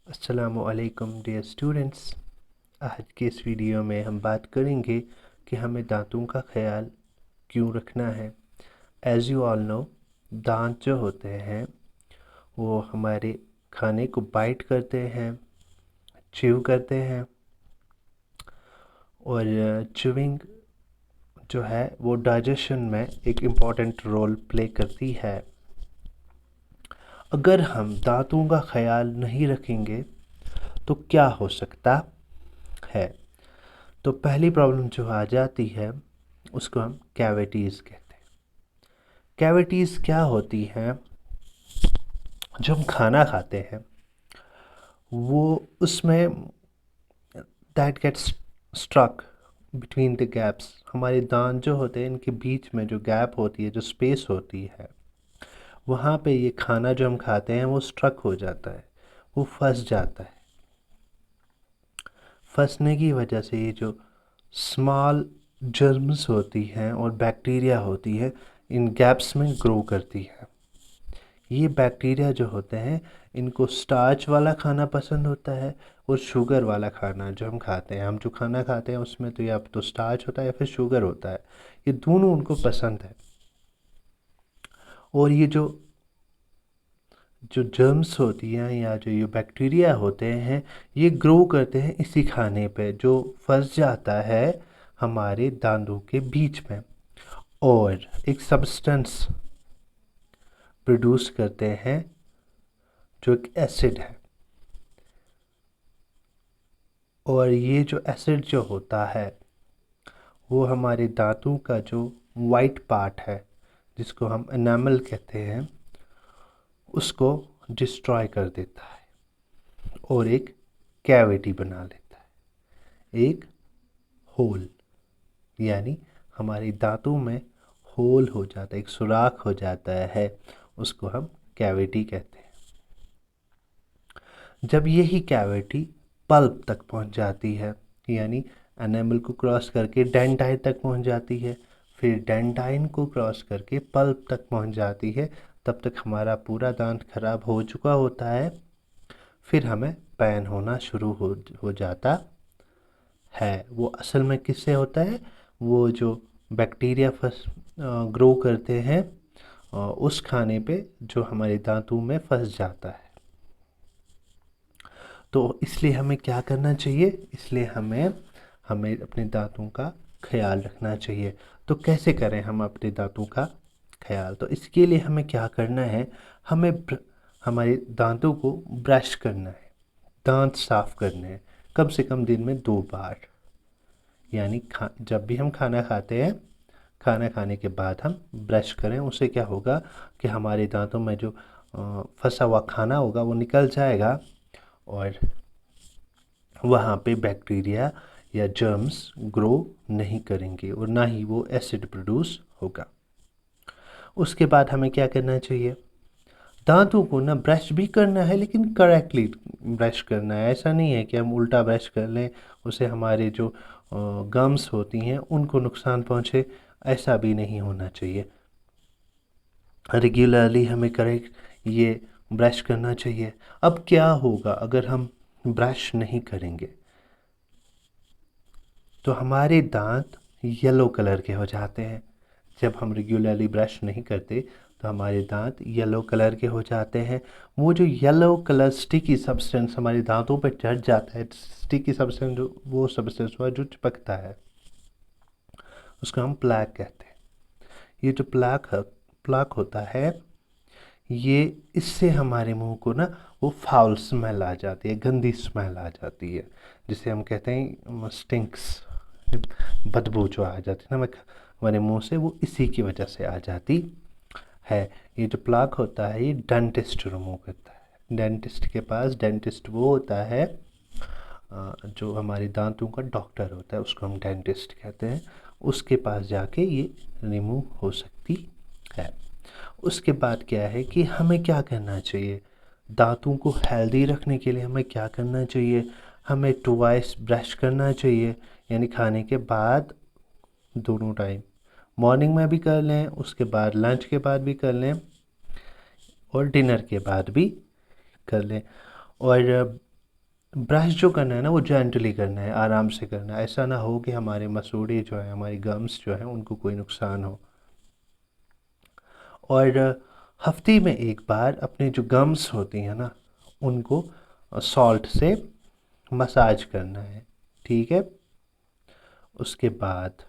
अस्सलामुअलैकुम dear students. आज के इस वीडियो में हम बात करेंगे कि हमें दांतों का ख्याल क्यों रखना है। एज़ यू ऑल नो, दांत जो होते हैं वो हमारे खाने को बाइट करते हैं, च्यू करते हैं और च्यूइंग जो है वो डाइजेशन में एक इम्पॉर्टेंट रोल प्ले करती है। अगर हम दांतों का ख्याल नहीं रखेंगे तो क्या हो सकता है। तो पहली प्रॉब्लम जो आ जाती है उसको हम कैविटीज़ कहते हैं। कैविटीज़ क्या होती हैं? जब हम खाना खाते हैं वो उसमें that gets struck between the gaps. हमारे दांत जो होते हैं इनके बीच में जो गैप होती है, जो स्पेस होती है, वहाँ पे ये खाना जो हम खाते हैं वो स्ट्रक हो जाता है, वो फंस जाता है। फंसने की वजह से ये जो स्मॉल जर्म्स होती हैं और बैक्टीरिया होती है इन गैप्स में ग्रो करती है। ये बैक्टीरिया जो होते हैं इनको स्टार्च वाला खाना पसंद होता है और शुगर वाला खाना जो हम खाते हैं। हम जो खाना खाते हैं उसमें तो या तो स्टार्च होता है या फिर शुगर होता है, ये दोनों उनको पसंद है। और ये जो जो जर्म्स होती हैं या जो ये बैक्टीरिया होते हैं ये ग्रो करते हैं इसी खाने पे जो फंस जाता है हमारे दांतों के बीच में, और एक सब्सटेंस प्रोड्यूस करते हैं जो एक एसिड है। और ये जो एसिड जो होता है वो हमारे दांतों का जो वाइट पार्ट है जिसको हम एनामल कहते हैं उसको डिस्ट्रॉय कर देता है और एक कैविटी बना लेता है, एक होल। यानी हमारे दांतों में होल हो जाता है, एक सुराख हो जाता है, उसको हम कैविटी कहते हैं। जब यही कैविटी पल्प तक पहुंच जाती है, यानी एनामल को क्रॉस करके डेंटाइन तक पहुंच जाती है, फिर डेंटाइन को क्रॉस करके पल्प तक पहुंच जाती है, तब तक हमारा पूरा दांत खराब हो चुका होता है। फिर हमें पेन होना शुरू हो जाता है। वो असल में किससे होता है? वो जो बैक्टीरिया फंस ग्रो करते हैं उस खाने पे जो हमारे दांतों में फंस जाता है। तो इसलिए हमें क्या करना चाहिए? इसलिए हमें हमें अपने दांतों का ख्याल रखना चाहिए। तो कैसे करें हम अपने दांतों का ख्याल? तो इसके लिए हमें क्या करना है? हमें हमारे दांतों को ब्रश करना है, दांत साफ करने हैं कम से कम दिन में 2 बार। यानी जब भी हम खाना खाते हैं, खाना खाने के बाद हम ब्रश करें। उससे क्या होगा कि हमारे दांतों में जो फंसा हुआ खाना होगा वो निकल जाएगा और वहाँ पे बैक्टीरिया या जर्म्स ग्रो नहीं करेंगे और ना ही वो एसिड प्रोड्यूस होगा। उसके बाद हमें क्या करना चाहिए? दांतों को ना ब्रश भी करना है, लेकिन करेक्टली ब्रश करना है। ऐसा नहीं है कि हम उल्टा ब्रश कर लें, उससे हमारे जो गम्स होती हैं उनको नुकसान पहुँचे। ऐसा भी नहीं होना चाहिए। रेगुलरली हमें करेक्ट ये ब्रश करना चाहिए। अब क्या होगा अगर हम ब्रश नहीं करेंगे? तो हमारे दांत येलो कलर के हो जाते हैं। जब हम रेगुलरली ब्रश नहीं करते तो हमारे दांत येलो कलर के हो जाते हैं। वो जो येलो कलर स्टिकी सब्सटेंस हमारे दांतों पर चढ़ जाता है, स्टिकी सब्सटेंस, वो सब्सटेंस हुआ जो चिपकता है, उसको हम प्लैक कहते हैं। ये जो प्लाक होता है, ये इससे हमारे मुंह को ना वो फाउल स्मेल आ जाती है, गंदी स्मेल आ जाती है, जिसे हम कहते हैं स्टिंक्स, बदबू जो आ जाती है ना हमारे मुंह से, वो इसी की वजह से आ जाती है। ये जो प्लाक होता है ये डेंटिस्ट रिमूव करता है। डेंटिस्ट के पास, डेंटिस्ट वो होता है जो हमारे दांतों का डॉक्टर होता है, उसको हम डेंटिस्ट कहते हैं। उसके पास जाके ये रिमूव हो सकती है। उसके बाद क्या है कि हमें क्या करना चाहिए? दांतों को हेल्दी रखने के लिए हमें क्या करना चाहिए? हमें ट्वाइस ब्रश करना चाहिए, यानी खाने के बाद दोनों टाइम। मॉर्निंग में भी कर लें, उसके बाद लंच के बाद भी कर लें और डिनर के बाद भी कर लें। और ब्रश जो करना है ना वो जेंटली करना है, आराम से करना है, ऐसा ना हो कि हमारे मसूड़े जो है, हमारी गम्स जो है, उनको कोई नुकसान हो। और हफ्ते में एक बार अपने जो गम्स होती हैं ना उनको सॉल्ट से मसाज करना है, ठीक है। उसके बाद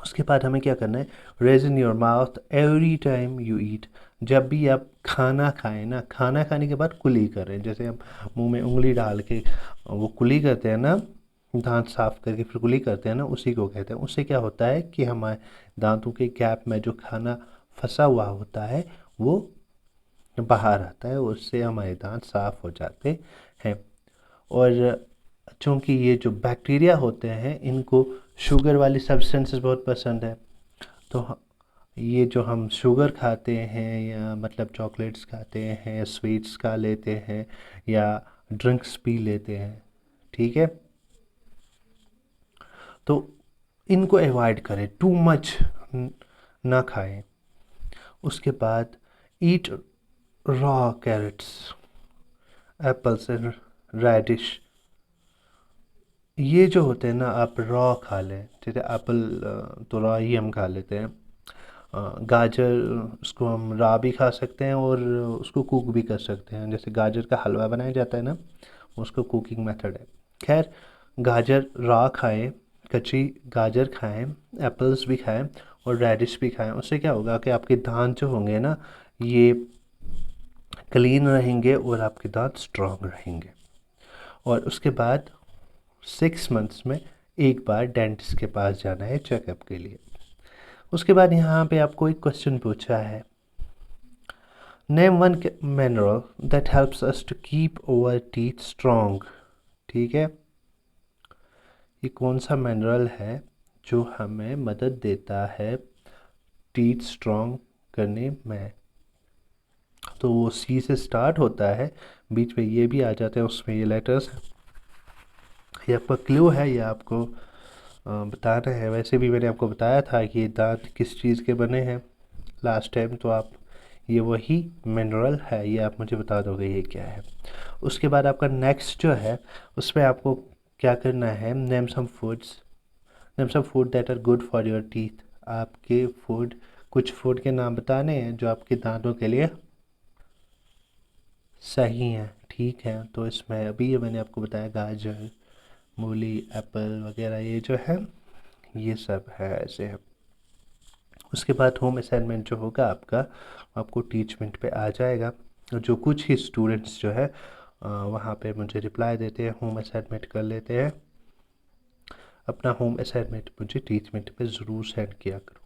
उसके बाद हमें क्या करना है, rinse in your mouth every time you eat. जब भी आप खाना खाएं ना, खाना खाने के बाद कुली करें, जैसे हम मुंह में उंगली डाल के वो कुली करते हैं ना, दांत साफ करके फिर कुली करते हैं ना, उसी को कहते हैं। उससे क्या होता है कि हमारे दांतों के गैप में जो खाना फंसा हुआ होता है वो बाहर आता है, उससे हमारे दांत साफ हो जाते हैं। और चूँकि ये जो बैक्टीरिया होते हैं इनको शुगर वाली सब्सटेंसेस बहुत पसंद है, तो ये जो हम शुगर खाते हैं या मतलब चॉकलेट्स खाते हैं, स्वीट्स खा लेते हैं या ड्रिंक्स पी लेते हैं, ठीक है, तो इनको अवॉइड करें, टू मच ना खाएं। उसके बाद eat raw carrots, apples and radish. ये जो होते हैं ना आप रॉ खा लें, जैसे एप्पल तो रॉ ही हम खा लेते हैं। गाजर उसको हम रॉ भी खा सकते हैं और उसको कुक भी कर सकते हैं, जैसे गाजर का हलवा बनाया जाता है ना, उसको कुकिंग मेथड है। खैर, गाजर रॉ खाएं, कच्ची गाजर खाएं, एप्पल्स भी खाएं और रेडिश भी खाएं। उससे क्या होगा कि आपके दांत जो होंगे ना ये क्लीन रहेंगे और आपके दांत स्ट्रांग रहेंगे। और उसके बाद 6 मंथ्स में एक बार डेंटिस्ट के पास जाना है चेकअप के लिए। उसके बाद यहाँ पे आपको एक क्वेश्चन पूछा है, name one mineral that helps us to keep our teeth strong. ठीक है, ये कौन सा मिनरल है जो हमें मदद देता है टीथ स्ट्रॉन्ग करने में। तो वो सी से स्टार्ट होता है, बीच में ये भी आ जाते हैं, उसमें ये लेटर्स हैं। ये आपका क्लू है, ये आपको बताना है। वैसे भी मैंने आपको बताया था कि ये दांत किस चीज़ के बने हैं लास्ट टाइम, तो आप ये वही मिनरल है, ये आप मुझे बता दोगे ये क्या है। उसके बाद आपका नेक्स्ट जो है उसमें आपको क्या करना है, name some foods, name some food that are good for your teeth. आपके फूड, कुछ फूड के नाम बताने हैं जो आपके दांतों के लिए सही हैं, ठीक है। तो इसमें अभी ये मैंने आपको बताया गाजर, मूली, एप्पल वगैरह, ये जो है ये सब है, ऐसे है। उसके बाद होम असाइनमेंट जो होगा आपका, आपको टीचमेंट पे आ जाएगा। जो कुछ ही स्टूडेंट्स जो है वहाँ पे मुझे रिप्लाई देते हैं, होम असाइनमेंट कर लेते हैं। अपना होम असाइनमेंट मुझे टीचमेंट पे ज़रूर सेंड किया करो।